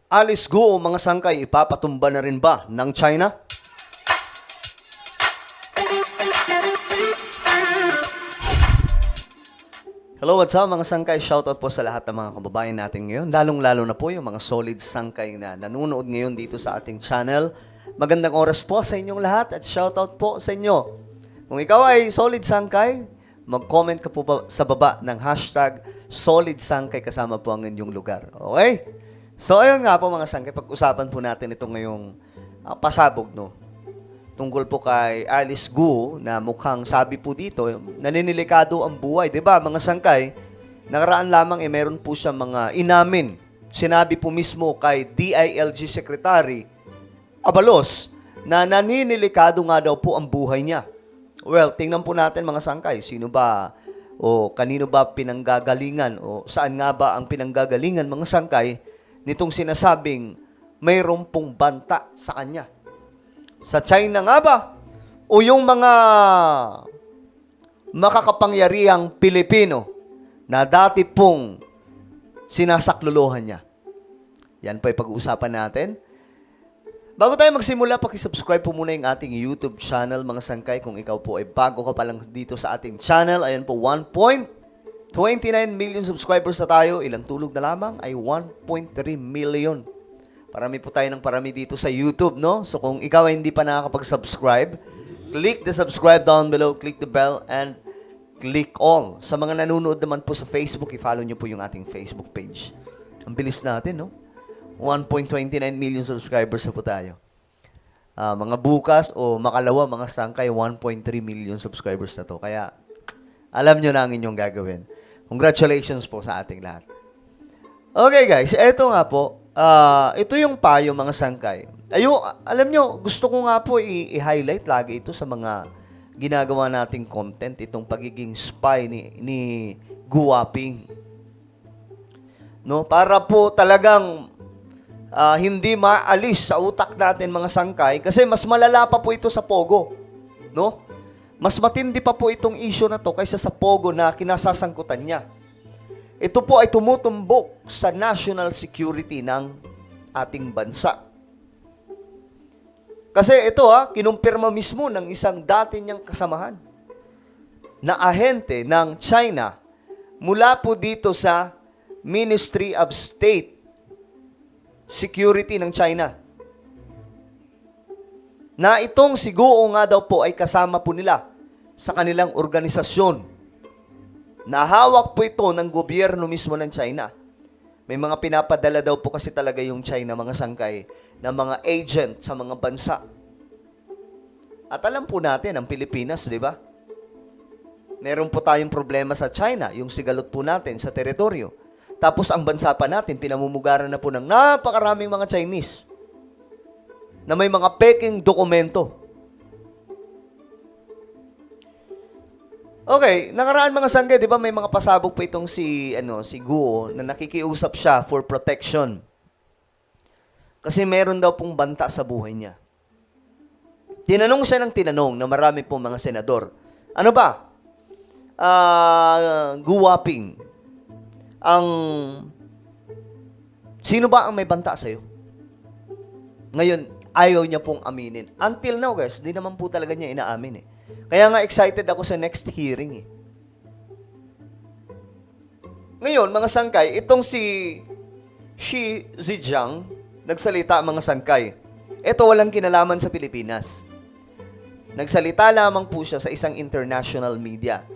Alice Guo, mga sangkay, ipapatumba na rin ba ng China? Hello, what's up mga sangkay? Shoutout po sa lahat ng mga kababayan natin ngayon. Lalong-lalo na po yung mga solid sangkay na nanonood ngayon dito sa ating channel. Magandang oras po sa inyong lahat at shoutout po sa inyo. Kung ikaw ay solid sangkay, mag-comment ka po sa baba ng hashtag solid sangkay kasama po ang inyong lugar. Okay? So ayun nga po mga sangkay, pag-usapan po natin ito ngayong pasabog, no? Tungkol po kay Alice Guo na mukhang sabi po dito, naninilikado ang buhay. 'Di ba mga sangkay, nakaraan lamang meron po siya mga inamin. Sinabi po mismo kay DILG Secretary Abalos na naninilikado nga daw po ang buhay niya. Well, tingnan po natin mga sangkay, sino ba o kanino ba pinanggagalingan o saan nga ba ang pinanggagalingan mga sangkay nitong sinasabing mayroong pong banta sa kanya. Sa China nga ba? O yung mga makakapangyarihang Pilipino na dati pong sinasaklolohan niya? Yan pa yung pag-uusapan natin. Bago tayo magsimula, pakisubscribe po muna yung ating YouTube channel, mga sangkay. Kung ikaw po ay bago ka pa lang dito sa ating channel, ayan po, 1.29 million subscribers na tayo. Ilang tulog na lamang ay 1.3 million. Parami po tayo ng parami dito sa YouTube, no? So kung ikaw ay hindi pa nakakapag-subscribe, click the subscribe down below, click the bell, and click all. Sa mga nanonood naman po sa Facebook, i-follow nyo po yung ating Facebook page. Ang bilis natin, no? 1.29 million subscribers na po tayo. Mga bukas o makalawa, mga sangkay, 1.3 million subscribers na to. Kaya, alam nyo na ang inyong gagawin. Congratulations po sa ating lahat. Okay guys, eto nga po. Ito yung payo mga sangkay. Alam nyo, gusto ko nga po i-highlight lagi ito sa mga ginagawa nating content, itong pagiging spy ni Guwaping. No, para po talagang hindi maalis sa utak natin mga sangkay kasi mas malala pa po ito sa Pogo. No? Mas matindi pa po itong issue na to kaysa sa Pogo na kinasasangkutan niya. Ito po ay tumutumbok sa national security ng ating bansa. Kasi ito kinumpirma mismo ng isang dati niyang kasamahan na ahente ng China mula po dito sa Ministry of State Security ng China. Na itong si Guo nga daw po ay kasama po nila sa kanilang organisasyon. Nahawak po ito ng gobyerno mismo ng China. May mga pinapadala daw po kasi talaga yung China, mga sangkay, na mga agent sa mga bansa. At alam po natin, ang Pilipinas, di ba? Meron po tayong problema sa China, yung sigalot po natin sa teritoryo. Tapos ang bansa pa natin, pinamumugaran na po ng napakaraming mga Chinese na may mga peking dokumento. Okay, nakaraan mga sangge, di ba may mga pasabog po itong si Guo na nakikiusap siya for protection. Kasi meron daw pong banta sa buhay niya. Tinanong siya ng tinanong na marami pong mga senador. Ano ba? Guwaping. Sino ba ang may banta sa'yo? Ngayon, ayaw niya pong aminin. Until now, guys, di naman po talaga niya inaamin eh. Kaya nga excited ako sa next hearing eh. Ngayon, mga sangkay, itong si Xi Zhejiang, nagsalita mga sangkay. Ito walang kinalaman sa Pilipinas. Nagsalita lamang po siya sa isang international media.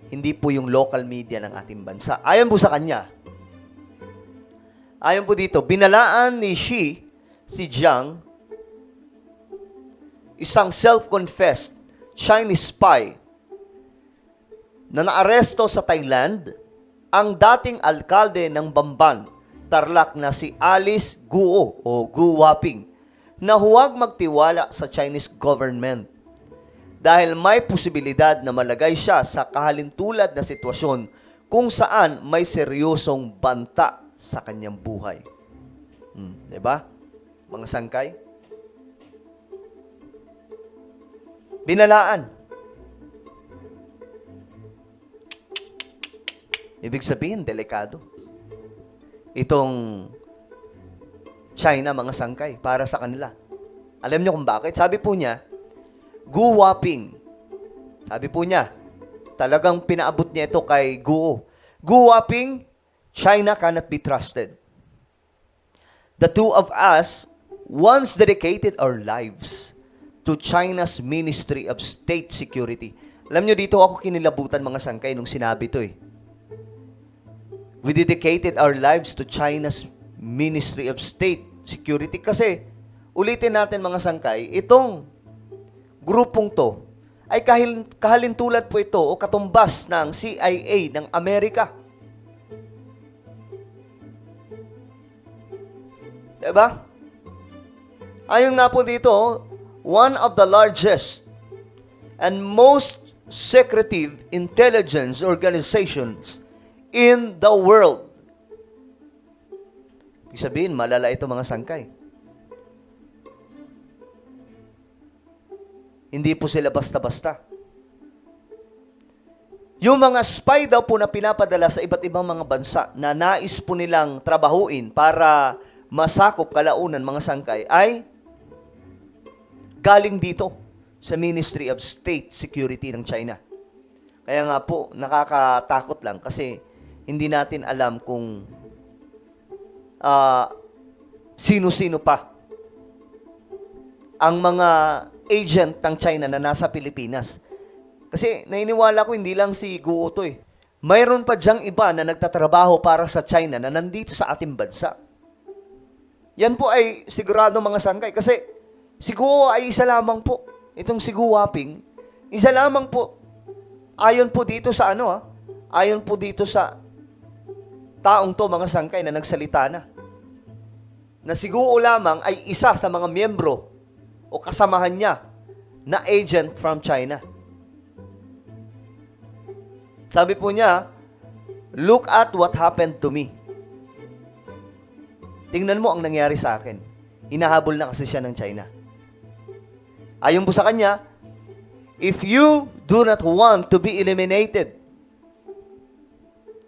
Hindi po yung local media ng ating bansa. Ayon po sa kanya. Ayon po dito, binalaan ni Xi Zhejiang, isang self-confessed Chinese spy na naaresto sa Thailand, ang dating alkalde ng Bamban, Tarlac na si Alice Guo o Guwaping, na huwag magtiwala sa Chinese government dahil may posibilidad na malagay siya sa kahalintulad na sitwasyon kung saan may seryosong banta sa kanyang buhay. Diba? Mga sangkay? Binalaan. Ibig sabihin, delikado. Itong China, mga sangkay, para sa kanila. Alam niyo kung bakit? Sabi po niya, Gu Waping. Sabi po niya, talagang pinaabot niya ito kay Guo. Gu Waping, China cannot be trusted. The two of us once dedicated our lives to China's Ministry of State Security. Alam nyo, dito ako kinilabutan, mga sangkay, nung sinabi to eh. We dedicated our lives to China's Ministry of State Security. Kasi, ulitin natin, mga sangkay, itong grupong to ay kahalintulad po ito o katumbas ng CIA ng Amerika. Diba? Ayon nga po dito, one of the largest and most secretive intelligence organizations in the world. Ibig sabihin, malala ito, mga sangkay. Hindi po sila basta-basta. Yung mga spy daw po na pinapadala sa iba't ibang mga bansa na nais po nilang trabahuin para masakop kalaunan, mga sangkay, ay galing dito sa Ministry of State Security ng China. Kaya nga po, nakakatakot lang kasi hindi natin alam kung sino-sino pa ang mga agent ng China na nasa Pilipinas. Kasi nainiwala ko hindi lang si Guo to eh. Mayroon pa diyang iba na nagtatrabaho para sa China na nandito sa ating bansa. Yan po ay sigurado, mga sangkay. Kasi si Guo ay isa lamang po. Itong si Gu Waping, isa lamang po. Ayon po dito sa ayon po dito sa taong to, mga sangkay, na nagsalita na si Guo lamang ay isa sa mga miyembro o kasamahan niya na agent from China. Sabi po niya, look at what happened to me. Tingnan mo ang nangyari sa akin. Hinahabol na kasi siya ng China. Ayon po sa kanya, if you do not want to be eliminated,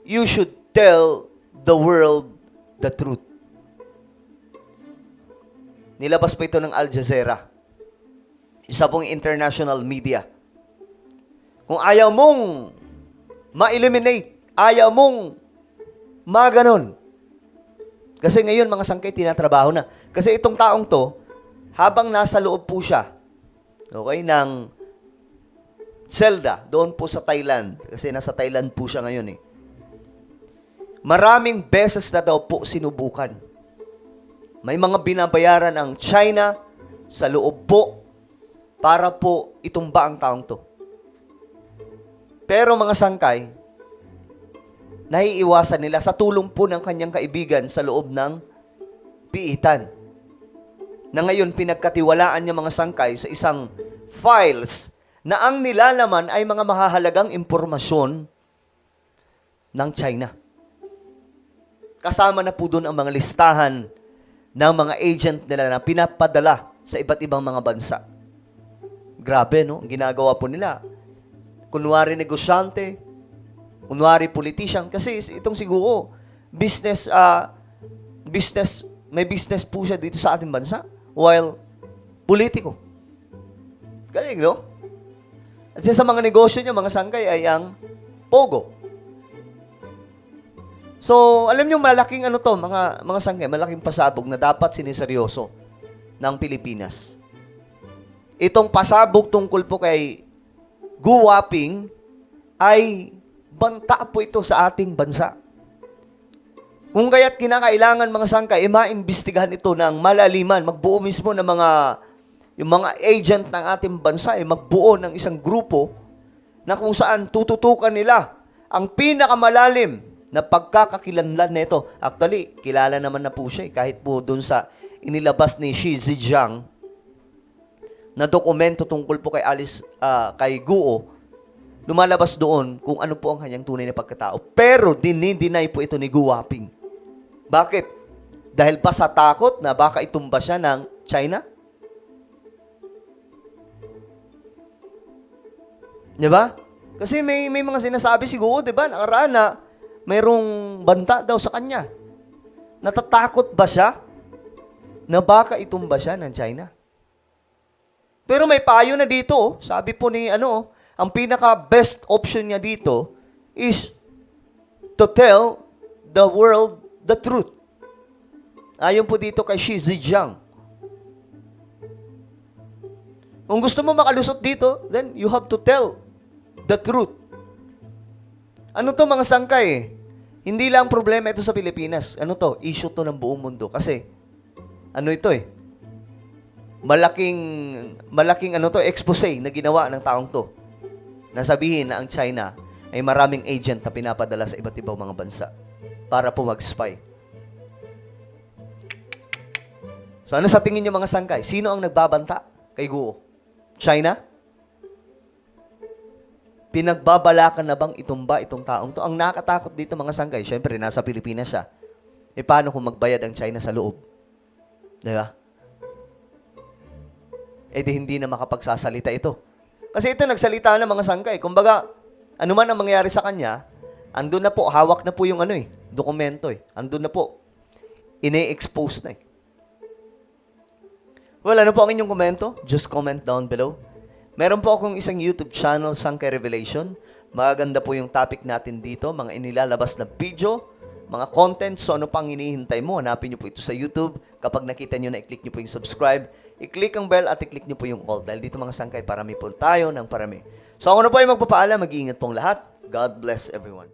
you should tell the world the truth. Nilabas pa ito ng Al Jazeera. Isa pong international media. Kung ayaw mong ma-eliminate, ayaw mong maganon. Kasi ngayon, mga sangkay, tinatrabaho na. Kasi itong taong to, habang nasa loob po siya, okay, ng selda, doon po sa Thailand. Kasi nasa Thailand po siya ngayon eh. Maraming beses na daw po sinubukan. May mga binabayaran ang China sa loob po para po itumba ang taong to. Pero mga sangkay, naiiwasan nila sa tulong po ng kanyang kaibigan sa loob ng piitan. Na ngayon pinagkatiwalaan niya, mga sangkay, sa isang files na ang nilalaman ay mga mahahalagang impormasyon ng China. Kasama na po doon ang mga listahan ng mga agent nila na pinapadala sa iba't ibang mga bansa. Grabe, no? Ang ginagawa po nila. Kunwari negosyante, kunwari politician. Kasi itong siguro, may business po siya dito sa ating bansa. While politiko. Galing, no? At sa mga negosyo niya, mga sangkay, ay ang Pogo. So, alam niyo, malaking mga sangkay, malaking pasabog na dapat siniseryoso ng Pilipinas. Itong pasabog tungkol po kay Gu Waping ay banta po ito sa ating bansa. Kung kaya't kinakailangan, mga sangkay, maimbestigahan ito ng malaliman, magbuo mismo ng yung mga agent ng ating bansa, magbuo ng isang grupo na kung saan tututukan nila ang pinakamalalim na pagkakakilanlan nito. Actually, kilala naman na po siya, kahit po dun sa inilabas ni Xi Zhejiang na dokumento tungkol po kay Guo, lumalabas doon kung ano po ang kanyang tunay na pagkatao. Pero dinideny po ito ni Gu Waping. Bakit? Dahil ba sa takot na baka itumba siya ng China? Diba? Kasi may mga sinasabi siguro, diba? Nakaraan na mayroong banta daw sa kanya. Natatakot ba siya na baka itumba siya ng China. Pero may payo na dito, sabi po ni ang pinaka-best option niya dito is to tell the world the truth. Ayon po dito kay Xi Zhejiang. Kung gusto mo makalusot dito, then you have to tell the truth. Ano to mga sangkay? Hindi lang problema ito sa Pilipinas. Ano to? Issue to ng buong mundo. Kasi, ito malaking expose na ginawa ng taong to. Nasabihin na ang China ay maraming agent na pinapadala sa iba't ibang mga bansa para po mag-spy. So ano sa tingin niyo mga sangkay? Sino ang nagbabanta kay Guo? China? Pinagbabalakan na bang itumba itong taong to? Ang nakatakot dito mga sangkay, syempre nasa Pilipinas siya. Paano kung magbayad ang China sa loob? Di ba? Di hindi na makapagsasalita ito. Kasi ito nagsalita ng mga sangkay. Kumbaga, ano man ang mangyari sa kanya, andun na po, hawak na po yung dokumento Andun na po. Ine-expose na Well, ano po ang inyong komento? Just comment down below. Meron po akong isang YouTube channel, Sangkay Revelation. Magaganda po yung topic natin dito, mga inilalabas na video, mga content. So ano pang hinihintay mo? Hanapin nyo po ito sa YouTube. Kapag nakita nyo na, i-click nyo po yung subscribe. I-click ang bell at i-click nyo po yung all. Dahil dito mga sangkay, parami po tayo ng parami. So ako na po ay magpapaalam. Mag-iingat pong lahat. God bless everyone.